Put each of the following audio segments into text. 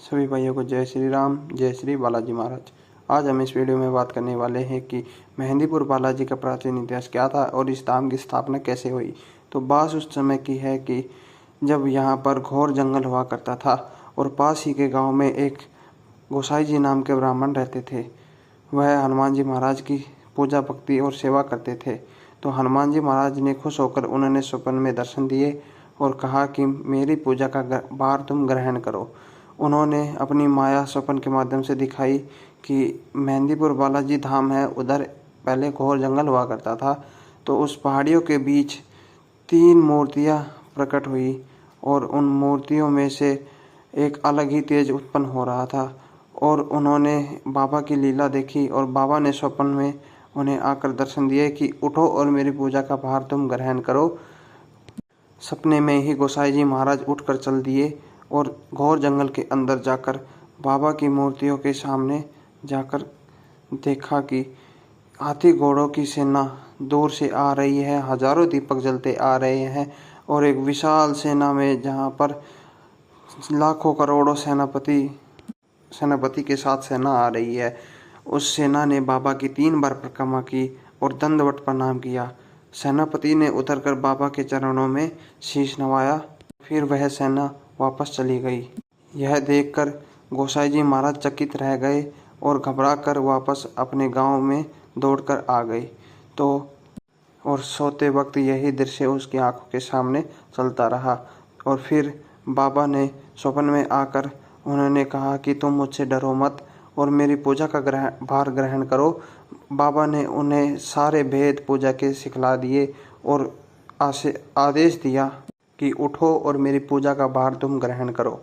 सभी भाइयों को जय श्री राम, जय श्री बालाजी महाराज। आज हम इस वीडियो में बात करने वाले हैं कि मेहंदीपुर बालाजी का प्राचीन इतिहास क्या था और इस धाम की स्थापना कैसे हुई। तो बात उस समय की है कि जब यहाँ पर घोर जंगल हुआ करता था और पास ही के गांव में एक गोसाई जी नाम के ब्राह्मण रहते थे। वह हनुमान जी महाराज की पूजा भक्ति और सेवा करते थे। तो हनुमान जी महाराज ने खुश होकर उन्होंने स्वप्न में दर्शन दिए और कहा कि मेरी पूजा का भार तुम ग्रहण करो। उन्होंने अपनी माया स्वप्न के माध्यम से दिखाई कि मेहंदीपुर बालाजी धाम है, उधर पहले घोर जंगल हुआ करता था। तो उस पहाड़ियों के बीच 3 मूर्तियां प्रकट हुई और उन मूर्तियों में से एक अलग ही तेज उत्पन्न हो रहा था और उन्होंने बाबा की लीला देखी और बाबा ने स्वप्न में उन्हें आकर दर्शन दिए कि उठो और मेरी पूजा का भार तुम ग्रहण करो। सपने में ही गोसाई जी महाराज उठकर चल दिए और घोर जंगल के अंदर जाकर बाबा की मूर्तियों के सामने जाकर देखा कि हाथी घोड़ों की सेना दूर से आ रही है, हजारों दीपक जलते आ रहे हैं और एक विशाल सेना में जहाँ पर लाखों करोड़ों सेनापति के साथ सेना आ रही है। उस सेना ने बाबा की 3 बार परिक्रमा की और दंडवत प्रणाम किया। सेनापति ने उतरकर बाबा के चरणों में शीश नवाया, फिर वह सेना वापस चली गई। यह देखकर गोसाई जी महाराज चकित रह गए और घबराकर वापस अपने गांव में दौड़कर आ गए। और सोते वक्त यही दृश्य उसकी आंखों के सामने चलता रहा। और फिर बाबा ने स्वप्न में आकर उन्होंने कहा कि तुम मुझसे डरो मत और मेरी पूजा का भार ग्रहण करो। बाबा ने उन्हें सारे भेद पूजा के सिखला दिए और आदेश दिया कि उठो और मेरी पूजा का भार तुम ग्रहण करो।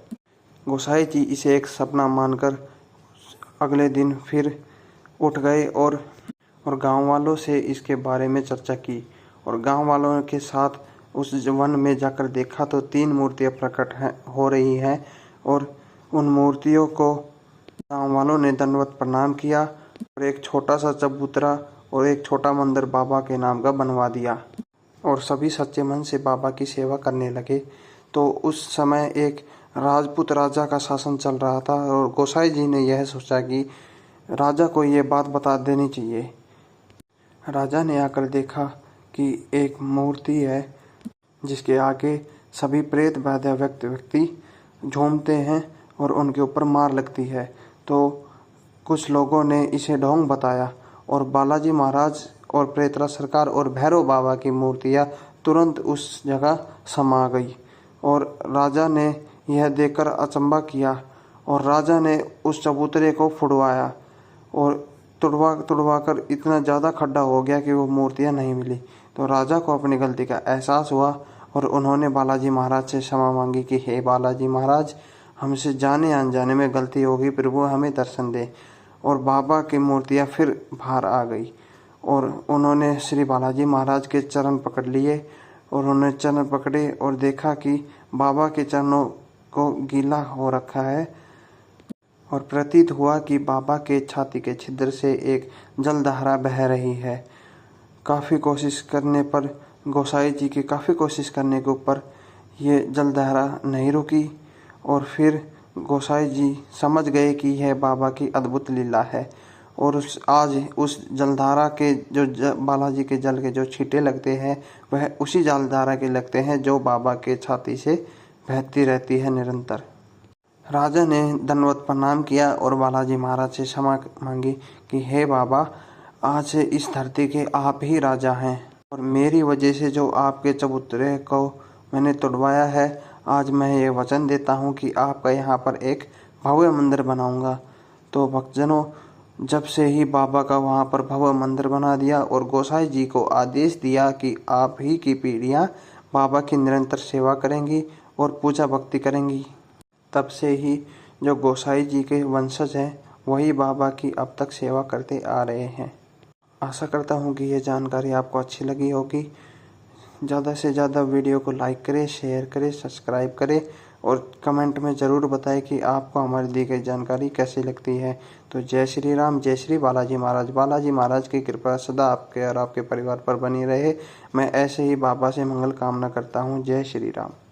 गोसाई जी इसे एक सपना मानकर अगले दिन फिर उठ गए और गांव वालों से इसके बारे में चर्चा की और गांव वालों के साथ उस वन में जाकर देखा तो 3 मूर्तियां प्रकट हो रही हैं और उन मूर्तियों को गांव वालों ने दंडवत प्रणाम किया और एक छोटा सा चबूतरा और एक छोटा मंदिर बाबा के नाम का बनवा दिया और सभी सच्चे मन से बाबा की सेवा करने लगे। तो उस समय एक राजपूत राजा का शासन चल रहा था और गोसाई जी ने यह सोचा कि राजा को यह बात बता देनी चाहिए। राजा ने आकर देखा कि एक मूर्ति है जिसके आगे सभी प्रेत बाधा व्यक्ति झूमते हैं और उनके ऊपर मार लगती है। तो कुछ लोगों ने इसे ढोंग बताया और बालाजी महाराज और प्रेतराज सरकार और भैरव बाबा की मूर्तियां तुरंत उस जगह समा गई और राजा ने यह देखकर अचंभा किया और राजा ने उस चबूतरे को फुड़वाया और तुड़वा कर इतना ज़्यादा खड्डा हो गया कि वो मूर्तियां नहीं मिली। तो राजा को अपनी गलती का एहसास हुआ और उन्होंने बालाजी महाराज से क्षमा मांगी कि हे बालाजी महाराज, हमसे जाने अनजाने में गलती होगी, प्रभु हमें दर्शन दे। और बाबा की मूर्तियां फिर बाहर आ गई और उन्होंने श्री बालाजी महाराज के चरण पकड़ लिए और उन्होंने चरण पकड़े और देखा कि बाबा के चरणों को गीला हो रखा है और प्रतीत हुआ कि बाबा के छाती के छिद्र से एक जलधारा बह रही है। काफ़ी कोशिश करने पर गोसाई जी की काफ़ी कोशिश करने के ऊपर ये जलधारा नहीं रुकी और फिर गोसाई जी समझ गए कि यह बाबा की अद्भुत लीला है और आज उस जलधारा के बालाजी के जल के जो छींटे लगते हैं वह उसी जलधारा के लगते हैं जो बाबा के छाती से बहती रहती है निरंतर। राजा ने दंडवत प्रणाम किया और बालाजी महाराज से क्षमा मांगी कि हे बाबा, आज से इस धरती के आप ही राजा हैं और मेरी वजह से जो आपके चबूतरे को मैंने तोड़वाया है, आज मैं ये वचन देता हूँ कि आपका यहाँ पर एक भव्य मंदिर बनाऊंगा। तो भक्तजनों, जब से ही बाबा का वहाँ पर भव्य मंदिर बना दिया और गोसाई जी को आदेश दिया कि आप ही की पीढ़ियाँ बाबा की निरंतर सेवा करेंगी और पूजा भक्ति करेंगी, तब से ही जो गोसाई जी के वंशज हैं वही बाबा की अब तक सेवा करते आ रहे हैं। आशा करता हूँ कि ये जानकारी आपको अच्छी लगी होगी। ज़्यादा से ज़्यादा वीडियो को लाइक करें, शेयर करें, सब्सक्राइब करें और कमेंट में ज़रूर बताएं कि आपको हमारी दी गई जानकारी कैसी लगती है। तो जय श्री राम, जय श्री बालाजी महाराज। बालाजी महाराज की कृपा सदा आपके और आपके परिवार पर बनी रहे। मैं ऐसे ही बाबा से मंगल कामना करता हूँ। जय श्री राम।